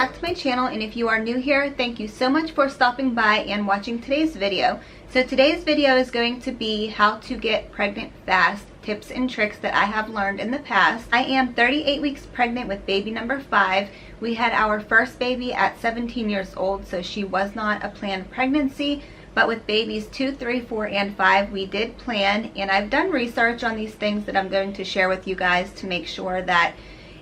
back to my channel, and if you are new here, thank you so much for stopping by and watching today's video. So today's video is going to be how to get pregnant fast, tips and tricks that I have learned in the past. I am 38 weeks pregnant with baby number 5. We had our first baby at 17 years old, so she was not a planned pregnancy. But with babies 2, 3, 4, and 5, we did plan, and I've done research on these things that I'm going to share with you guys to make sure that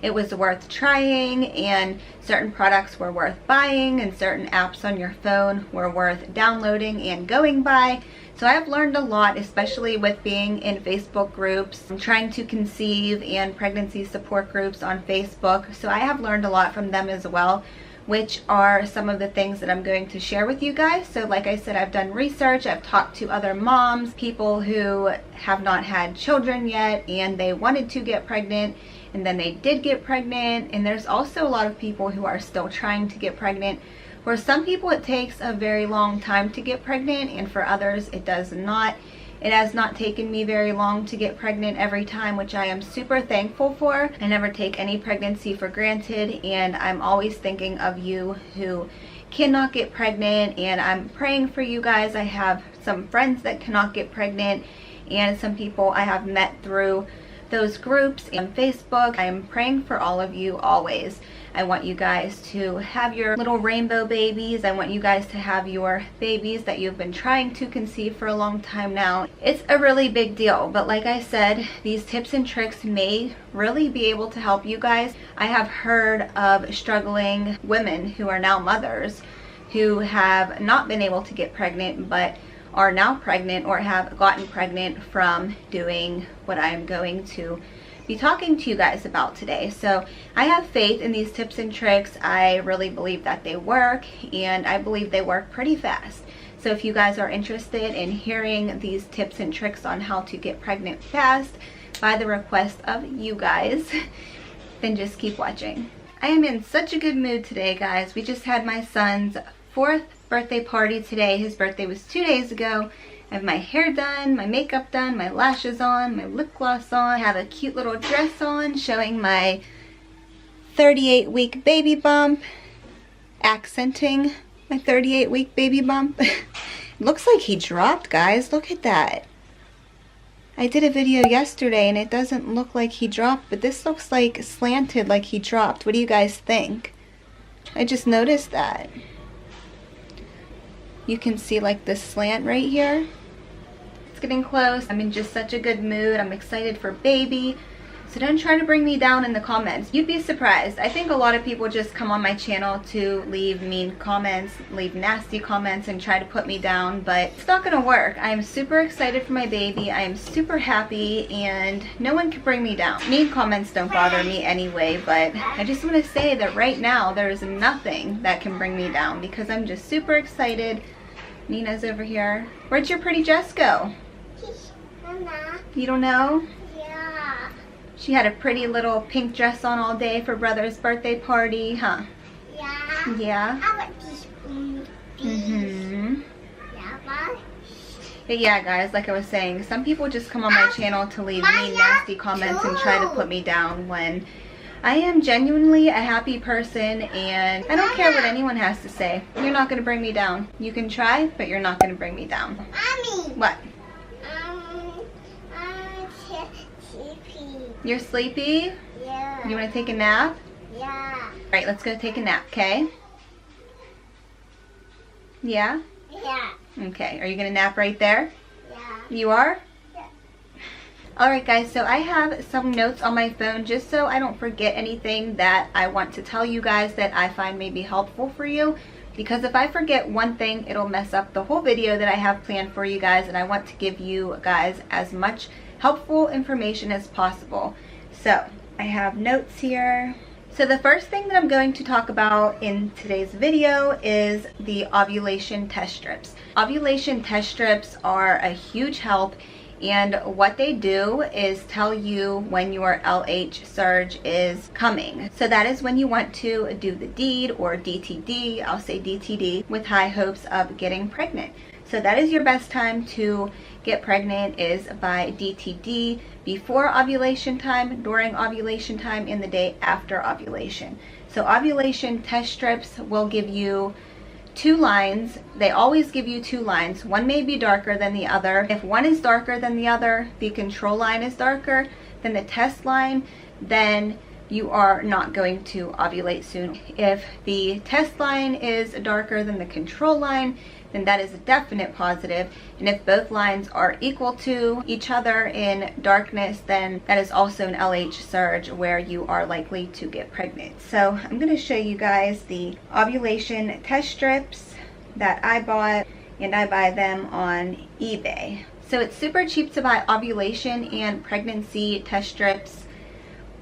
it was worth trying, and certain products were worth buying, and certain apps on your phone were worth downloading and going by. So I have learned a lot, especially with being in Facebook groups, trying to conceive, and pregnancy support groups on Facebook. So I have learned a lot from them as well, which are some of the things that I'm going to share with you guys. So like I said, I've done research, I've talked to other moms, people who have not had children yet and they wanted to get pregnant, and then they did get pregnant. And there's also a lot of people who are still trying to get pregnant. For some people it takes a very long time to get pregnant, and for others it does not. It has not taken me very long to get pregnant every time, which I am super thankful for. I never take any pregnancy for granted, and I'm always thinking of you who cannot get pregnant, and I'm praying for you guys. I have some friends that cannot get pregnant, and some people I have met through those groups and Facebook. I am praying for all of you always. I want you guys to have your little rainbow babies. I want you guys to have your babies that you've been trying to conceive for a long time now. It's a really big deal, but like I said, these tips and tricks may really be able to help you guys. I have heard of struggling women who are now mothers who have not been able to get pregnant but are now pregnant or have gotten pregnant from doing what I'm going to be talking to you guys about today. So I have faith in these tips and tricks. I really believe that they work, and I believe they work pretty fast. So if you guys are interested in hearing these tips and tricks on how to get pregnant fast by the request of you guys, then just keep watching. I am in such a good mood today, guys. We just had my son's 4th birthday party today. His birthday was 2 days ago. I have my hair done, my makeup done, my lashes on, my lip gloss on. I have a cute little dress on showing my 38-week baby bump, accenting my 38-week baby bump. It looks like he dropped, guys. Look at that. I did a video yesterday and it doesn't look like he dropped, but this looks like slanted, like he dropped. What do you guys think? I just noticed that. You can see like the slant right here. It's getting close. I'm in just such a good mood. I'm excited for baby. So don't try to bring me down in the comments. You'd be surprised. I think a lot of people just come on my channel to leave mean comments, leave nasty comments, and try to put me down, but it's not gonna work. I am super excited for my baby. I am super happy, and no one can bring me down. Mean comments don't bother me anyway, but I just want to say that right now there is nothing that can bring me down because I'm just super excited. Nina's over here. Where'd your pretty dress go? You don't know? She had a pretty little pink dress on all day for brother's birthday party, huh? Yeah. Yeah? I want this. Mm-hmm. Yeah, But yeah, guys, like I was saying, some people just come on my channel to leave mean, nasty comments and try to put me down when I am genuinely a happy person, and I don't care what anyone has to say. You're not going to bring me down. You can try, but you're not going to bring me down. Mommy. What? Sleepy. You're sleepy? Yeah. You want to take a nap? Yeah. Alright, let's go take a nap, okay? Yeah? Yeah. Okay, are you going to nap right there? Yeah. You are? Yeah. Alright guys, so I have some notes on my phone just so I don't forget anything that I want to tell you guys that I find may be helpful for you. Because if I forget one thing, it'll mess up the whole video that I have planned for you guys, and I want to give you guys as much helpful information as possible. So I have notes here. So the first thing that I'm going to talk about in today's video is the ovulation test strips. Ovulation test strips are a huge help, and what they do is tell you when your LH surge is coming. So that is when you want to do the deed, or DTD, I'll say DTD, with high hopes of getting pregnant. So that is your best time to get pregnant, is by DTD, before ovulation time, during ovulation time, and the day after ovulation. So ovulation test strips will give you 2 lines. They always give you 2 lines. One may be darker than the other. If one is darker than the other, the control line is darker than the test line, then you are not going to ovulate soon. If the test line is darker than the control line, then that is a definite positive. And if both lines are equal to each other in darkness, then that is also an LH surge where you are likely to get pregnant. So I'm going to show you guys the ovulation test strips that I bought, and I buy them on eBay. So it's super cheap to buy ovulation and pregnancy test strips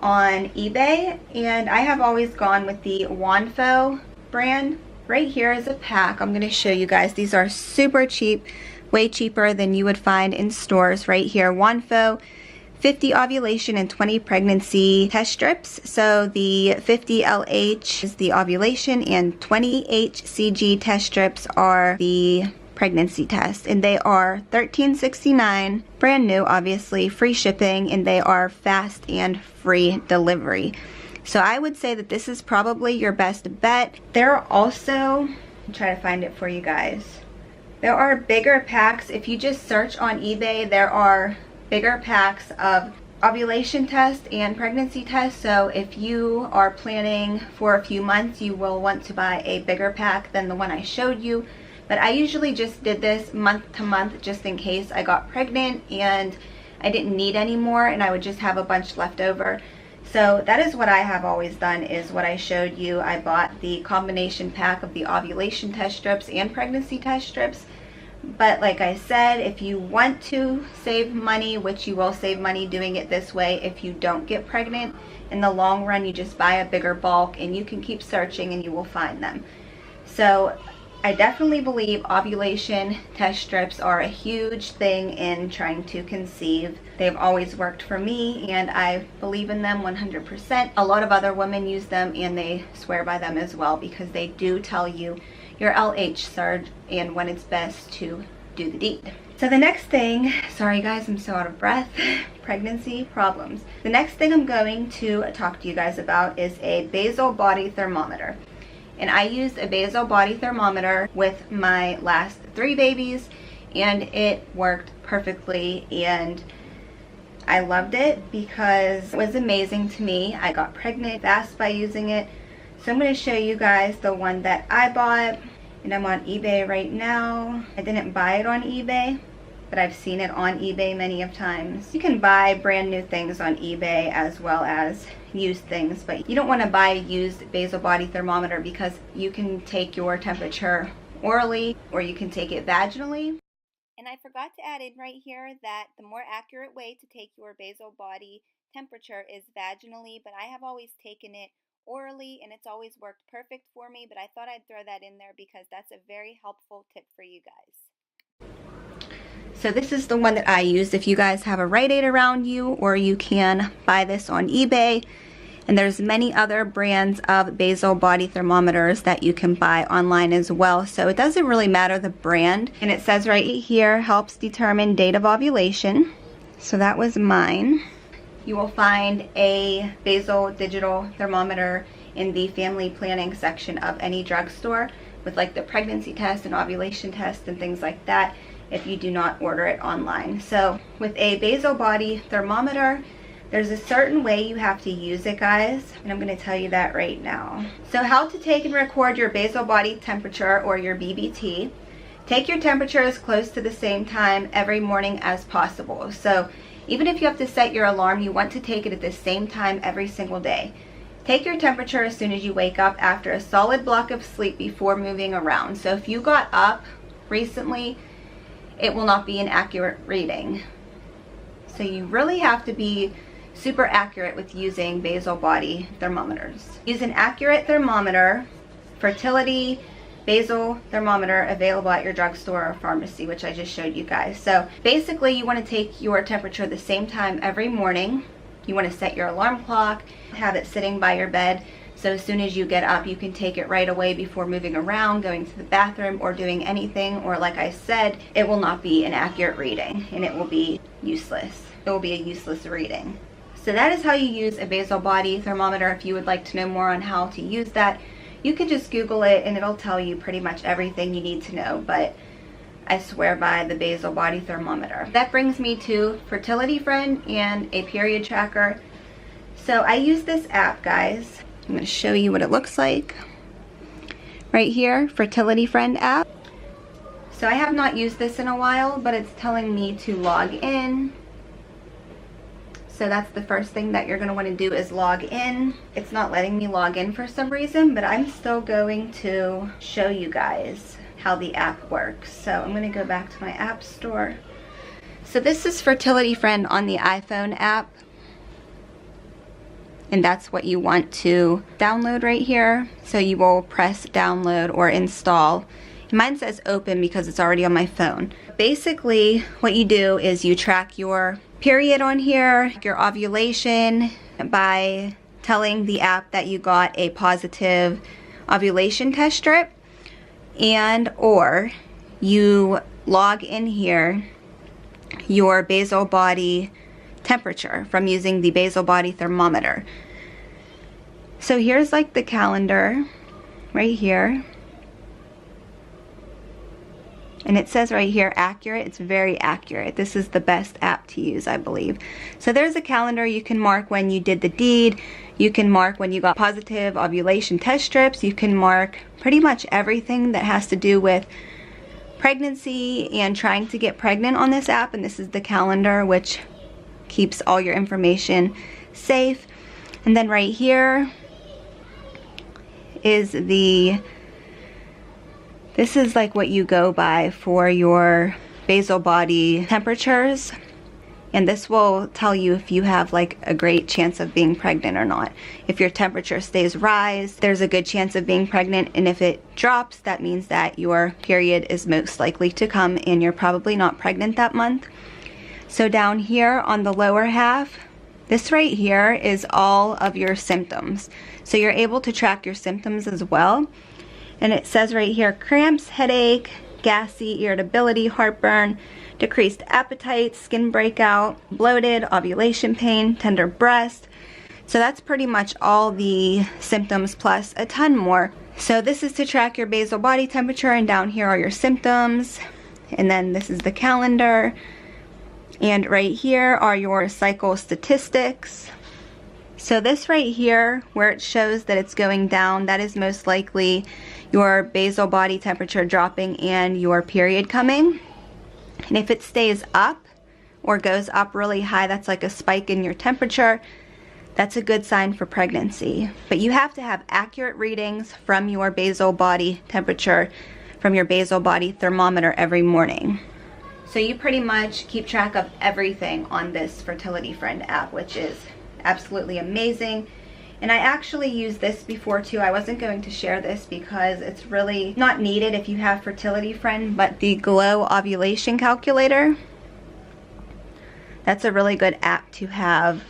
on eBay, and I have always gone with the Wanfo brand. Right here is a pack. I'm going to show you guys. These are super cheap, way cheaper than you would find in stores. Right here, Wanfo 50 ovulation and 20 pregnancy test strips. So the 50 LH is the ovulation and 20 HCG test strips are the pregnancy test, and they are $13.69, brand new, obviously, free shipping, and they are fast and free delivery. So I would say that this is probably your best bet. There are also, I'll try to find it for you guys. There are bigger packs. If you just search on eBay, there are bigger packs of ovulation test and pregnancy test. So if you are planning for a few months, you will want to buy a bigger pack than the one I showed you. But I usually just did this month to month just in case I got pregnant and I didn't need any more and I would just have a bunch left over. So that is what I have always done, is what I showed you. I bought the combination pack of the ovulation test strips and pregnancy test strips. But like I said, if you want to save money, which you will save money doing it this way if you don't get pregnant, in the long run you just buy a bigger bulk and you can keep searching and you will find them. So I definitely believe ovulation test strips are a huge thing in trying to conceive. They've always worked for me and I believe in them 100%. A lot of other women use them and they swear by them as well, because they do tell you your LH surge and when it's best to do the deed. So the next thing, sorry guys, I'm so out of breath, pregnancy problems. The next thing I'm going to talk to you guys about is a basal body thermometer. And I used a basal body thermometer with my last 3 babies and it worked perfectly and I loved it because it was amazing to me. I got pregnant fast by using it. So I'm going to show you guys the one that I bought, and I'm on eBay right now. I didn't buy it on eBay, but I've seen it on eBay many of times. You can buy brand new things on eBay as well as used things, but you don't want to buy a used basal body thermometer because you can take your temperature orally or you can take it vaginally. And I forgot to add in right here that the more accurate way to take your basal body temperature is vaginally, but I have always taken it orally and it's always worked perfect for me, but I thought I'd throw that in there because that's a very helpful tip for you guys. So this is the one that I use. If you guys have a Rite Aid around you, or you can buy this on eBay. And there's many other brands of basal body thermometers that you can buy online as well. So it doesn't really matter the brand. And it says right here, helps determine date of ovulation. So that was mine. You will find a basal digital thermometer in the family planning section of any drugstore with like the pregnancy test and ovulation test and things like that, if you do not order it online. So with a basal body thermometer, there's a certain way you have to use it, guys, and I'm going to tell you that right now. So how to take and record your basal body temperature, or your BBT. Take your temperature as close to the same time every morning as possible. So even if you have to set your alarm, you want to take it at the same time every single day. Take your temperature as soon as you wake up after a solid block of sleep before moving around. So if you got up recently, it will not be an accurate reading. So you really have to be super accurate with using basal body thermometers. Use an accurate thermometer, fertility basal thermometer, available at your drugstore or pharmacy, which I just showed you guys. So basically you want to take your temperature the same time every morning. You want to set your alarm clock, have it sitting by your bed So as soon as you get up, you can take it right away before moving around, going to the bathroom, or doing anything. Or like I said, it will not be an accurate reading and it will be useless. It will be a useless reading. So that is how you use a basal body thermometer. If you would like to know more on how to use that, you can just Google it and it'll tell you pretty much everything you need to know. But I swear by the basal body thermometer. That brings me to Fertility Friend and a period tracker. So I use this app, guys. I'm going to show you what it looks like. Right here, Fertility Friend app. So I have not used this in a while, but it's telling me to log in. So that's the first thing that you're going to want to do is log in. It's not letting me log in for some reason, but I'm still going to show you guys how the app works. So I'm going to go back to my app store. So this is Fertility Friend on the iPhone app. And that's what you want to download right here. So you will press download or install. Mine says open because it's already on my phone. Basically, what you do is you track your period on here, your ovulation, by telling the app that you got a positive ovulation test strip, and or you log in here your basal body temperature from using the basal body thermometer. So here's like the calendar right here. And it says right here, accurate. It's very accurate. This is the best app to use, I believe. So there's a calendar. You can mark when you did the deed. You can mark when you got positive ovulation test strips. You can mark pretty much everything that has to do with pregnancy and trying to get pregnant on this app. And this is the calendar, which keeps all your information safe. And then right here is this is like what you go by for your basal body temperatures. And this will tell you if you have like a great chance of being pregnant or not. If your temperature stays rise, there's a good chance of being pregnant. And if it drops, that means that your period is most likely to come and you're probably not pregnant that month. So down here on the lower half, this right here is all of your symptoms. So you're able to track your symptoms as well. And it says right here, cramps, headache, gassy, irritability, heartburn, decreased appetite, skin breakout, bloated, ovulation pain, tender breast. So that's pretty much all the symptoms plus a ton more. So this is to track your basal body temperature, and down here are your symptoms. And then this is the calendar. And right here are your cycle statistics. So this right here, where it shows that it's going down, that is most likely your basal body temperature dropping and your period coming. And if it stays up or goes up really high, that's like a spike in your temperature, that's a good sign for pregnancy. But you have to have accurate readings from your basal body temperature, from your basal body thermometer every morning. So you pretty much keep track of everything on this Fertility Friend app, which is absolutely amazing. And I actually used this before too. I wasn't going to share this because it's really not needed if you have Fertility Friend, but the Glow Ovulation Calculator, that's a really good app to have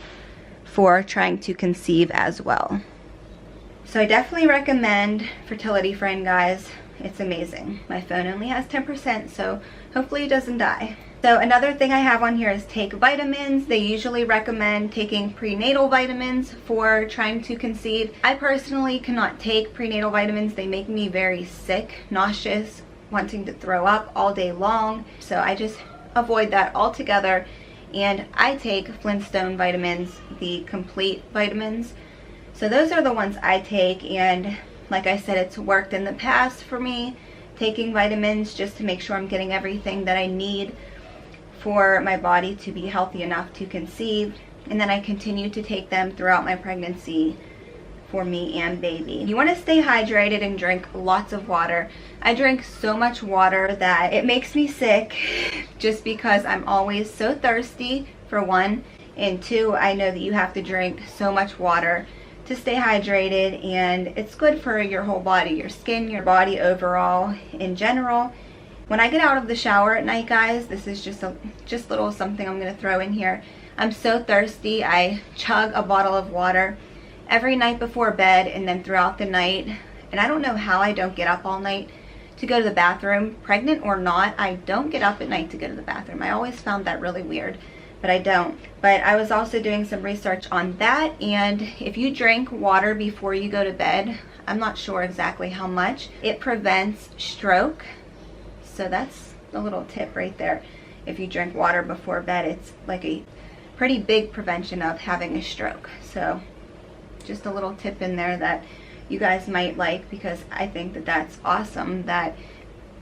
for trying to conceive as well. So I definitely recommend Fertility Friend, guys. It's amazing. My phone only has 10%, so hopefully it doesn't die. So another thing I have on here is take vitamins. They usually recommend taking prenatal vitamins for trying to conceive. I personally cannot take prenatal vitamins. They make me very sick, nauseous, wanting to throw up all day long. So I just avoid that altogether. And I take Flintstone vitamins, the complete vitamins. So those are the ones I take, and like I said, it's worked in the past for me, taking vitamins just to make sure I'm getting everything that I need for my body to be healthy enough to conceive. And then I continue to take them throughout my pregnancy for me and baby. You want to stay hydrated and drink lots of water. I drink so much water that it makes me sick just because I'm always so thirsty, for one, and two, I know that you have to drink so much water to stay hydrated, and it's good for your whole body, your skin, your body overall in general. When I get out of the shower at night, guys, this is just little something I'm gonna throw in here. I'm so thirsty, I chug a bottle of water every night before bed and then throughout the night. And I don't know how I don't get up all night to go to the bathroom. Pregnant or not, I don't get up at night to go to the bathroom. I always found that really weird, but I don't. But I was also doing some research on that, and if you drink water before you go to bed, I'm not sure exactly how much, it prevents stroke. So that's a little tip right there. If you drink water before bed, it's like a pretty big prevention of having a stroke. So just a little tip in there that you guys might like, because I think that that's awesome, that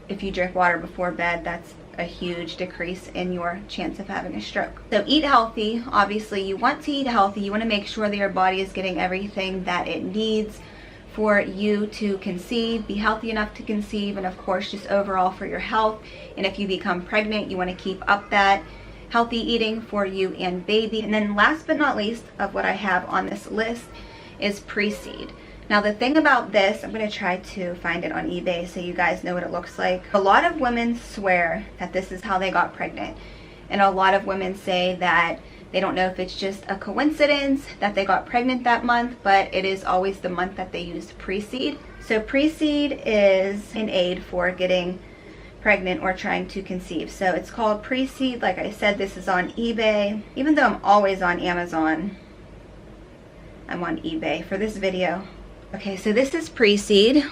if you drink water before bed, that's a huge decrease in your chance of having a stroke. So eat healthy. Obviously you want to eat healthy. You want to make sure that your body is getting everything that it needs for you to conceive, be healthy enough to conceive, and of course just overall for your health. And if you become pregnant, you want to keep up that healthy eating for you and baby. And then last but not least of what I have on this list is pre-seed. Now the thing about this, I'm going to try to find it on eBay so you guys know what it looks like. A lot of women swear that this is how they got pregnant. And a lot of women say that they don't know if it's just a coincidence that they got pregnant that month, but it is always the month that they used pre-seed. So pre-seed is an aid for getting pregnant or trying to conceive. So it's called pre-seed. Like I said, this is on eBay. Even though I'm always on Amazon, I'm on eBay for this video. Okay, so this is pre-seed,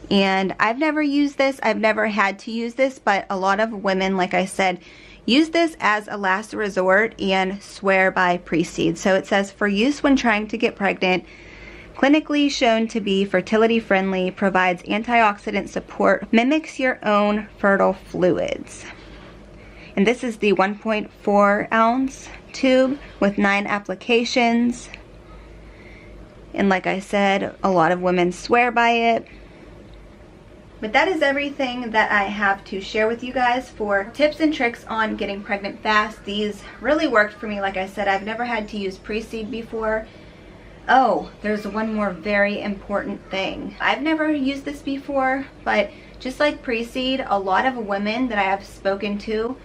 and I've never used this. I've never had to use this, but a lot of women, like I said, use this as a last resort and swear by pre-seed. So it says, for use when trying to get pregnant, clinically shown to be fertility friendly, provides antioxidant support, mimics your own fertile fluids. And this is the 1.4 ounce tube with 9 applications. And like I said, a lot of women swear by it. But that is everything that I have to share with you guys for tips and tricks on getting pregnant fast. These really worked for me. Like I said, I've never had to use pre-seed before. Oh, there's one more very important thing. I've never used this before, but just like pre-seed, a lot of women that I have spoken to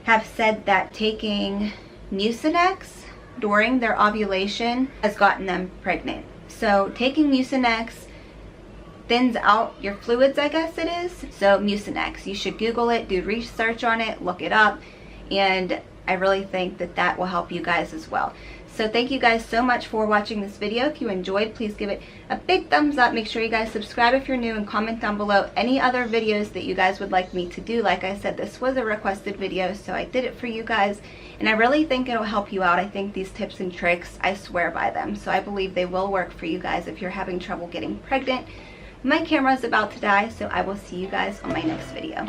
have said that taking Mucinex during their ovulation has gotten them pregnant. So taking Mucinex thins out your fluids, I guess it is. So Mucinex, you should Google it, do research on it, look it up, and I really think that that will help you guys as well. So thank you guys so much for watching this video. If you enjoyed, please give it a big thumbs up. Make sure you guys subscribe if you're new, and comment down below any other videos that you guys would like me to do. Like I said, this was a requested video, so I did it for you guys, and I really think it'll help you out. I think these tips and tricks, I swear by them, so I believe they will work for you guys if you're having trouble getting pregnant. My camera is about to die, so I will see you guys on my next video.